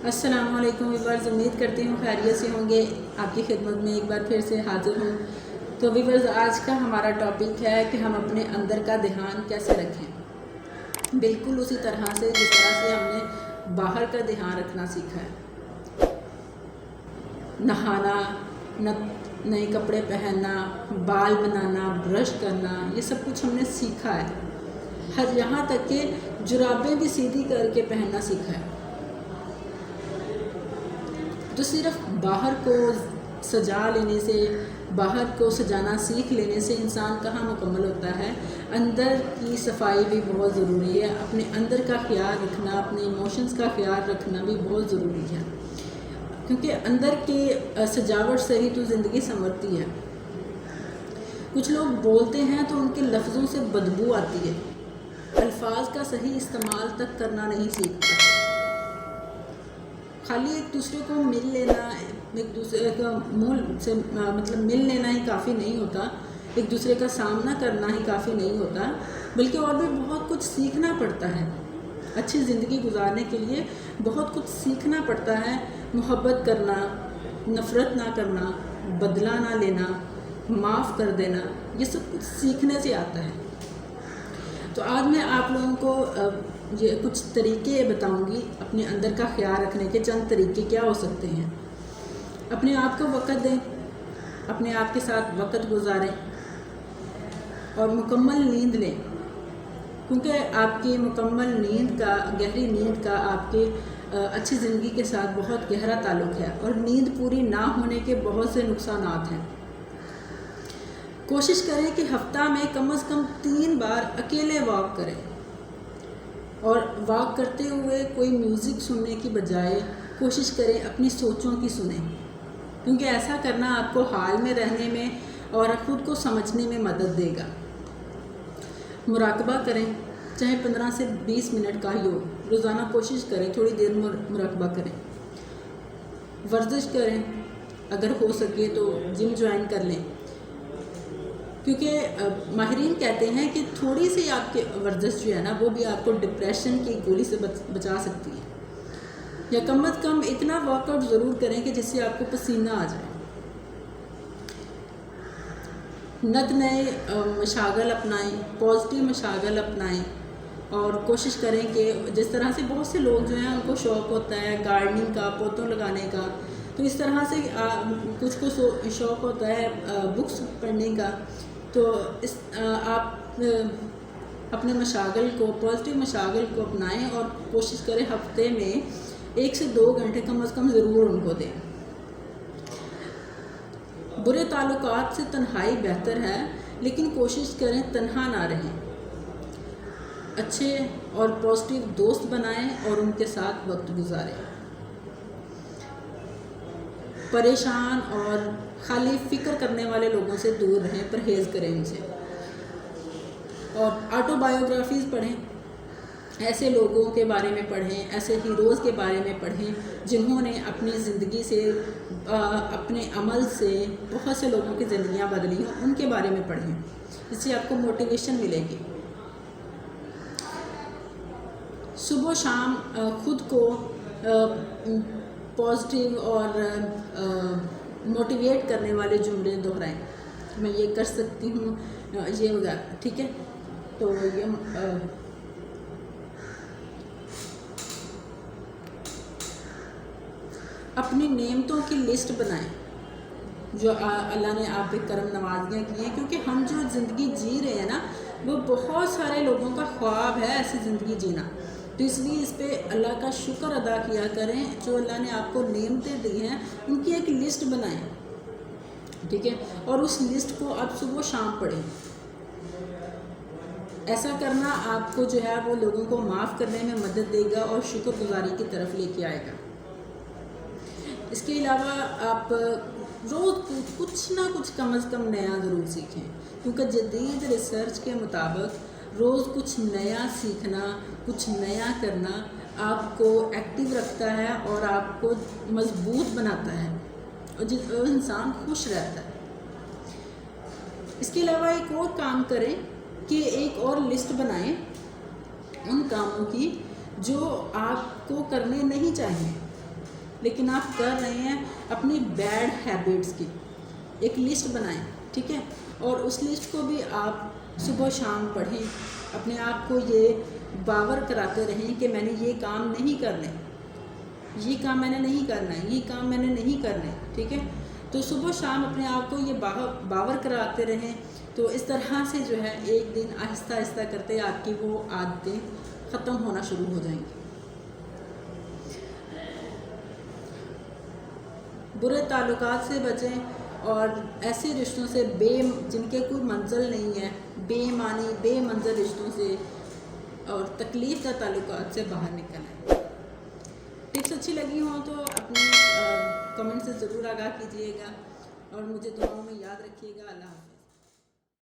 السلام علیکم ویورز، امید کرتی ہوں خیریت سے ہوں گے۔ آپ کی خدمت میں ایک بار پھر سے حاضر ہوں۔ تو ویورز، آج کا ہمارا ٹاپک ہے کہ ہم اپنے اندر کا دھیان کیسے رکھیں، بالکل اسی طرح سے جس طرح سے ہم نے باہر کا دھیان رکھنا سیکھا ہے۔ نہانا، نئے کپڑے پہننا، بال بنانا، برش کرنا، یہ سب کچھ ہم نے سیکھا ہے، یہاں تک کہ جرابیں بھی سیدھی کر کے پہننا سیکھا ہے۔ تو صرف باہر کو سجا لینے سے، باہر کو سجانا سیکھ لینے سے انسان کہاں مکمل ہوتا ہے۔ اندر کی صفائی بھی بہت ضروری ہے، اپنے اندر کا خیال رکھنا، اپنے ایموشنز کا خیال رکھنا بھی بہت ضروری ہے، کیونکہ اندر کی سجاوٹ سے ہی تو زندگی سنورتی ہے۔ کچھ لوگ بولتے ہیں تو ان کے لفظوں سے بدبو آتی ہے، الفاظ کا صحیح استعمال تک کرنا نہیں سیکھتا۔ خالی ایک دوسرے کو مل لینا، ایک دوسرے کا منہ سے مل لینا ہی کافی نہیں ہوتا، ایک دوسرے کا سامنا کرنا ہی کافی نہیں ہوتا، بلکہ اور بھی بہت کچھ سیکھنا پڑتا ہے۔ اچھی زندگی گزارنے کے لیے بہت کچھ سیکھنا پڑتا ہے۔ محبت کرنا، نفرت نہ کرنا، بدلہ نہ لینا، معاف کر دینا، یہ سب کچھ سیکھنے سے آتا ہے۔ تو آج میں آپ لوگوں کو یہ کچھ طریقے بتاؤں گی اپنے اندر کا خیال رکھنے کے۔ چند طریقے کیا ہو سکتے ہیں؟ اپنے آپ کو وقت دیں، اپنے آپ کے ساتھ وقت گزاریں اور مکمل نیند لیں، کیونکہ آپ کی مکمل نیند کا، گہری نیند کا آپ کے اچھی زندگی کے ساتھ بہت گہرا تعلق ہے، اور نیند پوری نہ ہونے کے بہت سے نقصانات ہیں۔ کوشش کریں کہ ہفتہ میں کم از کم 3 بار اکیلے واک کریں، اور واک کرتے ہوئے کوئی میوزک سننے کی بجائے کوشش کریں اپنی سوچوں کی سنیں، کیونکہ ایسا کرنا آپ کو حال میں رہنے میں اور خود کو سمجھنے میں مدد دے گا۔ مراقبہ کریں، چاہے 15 سے 20 منٹ کا ہی ہو، روزانہ کوشش کریں تھوڑی دیر مراقبہ کریں۔ ورزش کریں، اگر ہو سکے تو جم جوائن کر لیں، کیونکہ ماہرین کہتے ہیں کہ تھوڑی سی آپ کی ورزش جو ہے نا، وہ بھی آپ کو ڈپریشن کی گولی سے بچا سکتی ہے۔ یا کم از کم اتنا ورک آؤٹ ضرور کریں کہ جس سے آپ کو پسینہ آ جائے۔ نئے مشاغل اپنائیں، پازیٹیو مشاغل اپنائیں، اور کوشش کریں کہ جس طرح سے بہت سے لوگ جو ہیں ان کو شوق ہوتا ہے گارڈننگ کا، پودوں لگانے کا، تو اس طرح سے کچھ کو شوق ہوتا ہے بکس پڑھنے کا، تو آپ اپنے مشاغل کو، پازیٹیو مشاغل کو اپنائیں، اور کوشش کریں ہفتے میں 1 سے 2 گھنٹے کم از کم ضرور ان کو دیں۔ برے تعلقات سے تنہائی بہتر ہے، لیکن کوشش کریں تنہا نہ رہیں۔ اچھے اور پازیٹیو دوست بنائیں اور ان کے ساتھ وقت گزاریں۔ پریشان اور خالی فکر کرنے والے لوگوں سے دور رہیں، پرہیز کریں ان سے۔ اور آٹو بایوگرافیز پڑھیں، ایسے لوگوں کے بارے میں پڑھیں، ایسے ہیروز کے بارے میں پڑھیں جنہوں نے اپنی زندگی سے، اپنے عمل سے بہت سے لوگوں کی زندگیاں بدلی ہیں، ان کے بارے میں پڑھیں، اس سے آپ کو موٹیویشن ملے گی۔ صبح و شام خود کو پازیٹیو اور موٹیویٹ کرنے والے جملے دہرائیں، میں یہ کر سکتی ہوں، یہ ہوگا، ٹھیک ہے؟ تو یہ اپنی نعمتوں کی لسٹ بنائیں جو اللہ نے آپ پہ کرم نوازیاں کی ہیں، کیونکہ ہم جو زندگی جی رہے ہیں نا، وہ بہت سارے لوگوں کا خواب ہے ایسی زندگی جینا، تو اس لیے اس پہ اللہ کا شکر ادا کیا کریں۔ جو اللہ نے آپ کو نعمتیں دی ہیں ان کی ایک لسٹ بنائیں، ٹھیک ہے؟ اور اس لسٹ کو آپ صبح و شام پڑھیں۔ ایسا کرنا آپ کو جو ہے وہ لوگوں کو معاف کرنے میں مدد دے گا اور شکر گزاری کی طرف لے کے آئے گا۔ اس کے علاوہ آپ روز کچھ نہ کچھ کم از کم نیا ضرور سیکھیں، کیونکہ جدید ریسرچ کے مطابق روز کچھ نیا سیکھنا، کچھ نیا کرنا آپ کو ایکٹیو رکھتا ہے اور آپ کو مضبوط بناتا ہے، اور انسان خوش رہتا ہے۔ اس کے علاوہ ایک اور کام کریں کہ ایک اور لسٹ بنائیں ان کاموں کی جو آپ کو کرنے نہیں چاہیے لیکن آپ کر رہے ہیں، اپنی بیڈ ہیبٹس کی ایک لسٹ بنائیں، ٹھیک ہے؟ اور اس لسٹ کو بھی آپ صبح شام پڑھیں، اپنے آپ کو یہ باور کراتے رہیں کہ میں نے یہ کام نہیں کرنے، یہ کام میں نے نہیں کرنا ہے، یہ کام میں نے نہیں کرنے، ٹھیک ہے؟ تو صبح شام اپنے آپ کو یہ باور کراتے رہیں، تو اس طرح سے جو ہے ایک دن آہستہ آہستہ کرتے آپ کی وہ عادتیں ختم ہونا شروع ہو جائیں گی۔ برے تعلقات سے بچیں اور ایسے رشتوں سے جن کے کوئی منزل نہیں ہے، بے معنی بے منزل رشتوں سے اور تکلیف دہ تعلقات سے باہر نکل آئیں۔ ٹپس اچھی لگی ہوں تو اپنے کمنٹ سے ضرور آگاہ کیجیے گا اور مجھے دعاؤں میں یاد رکھیے گا۔ اللہ حافظ۔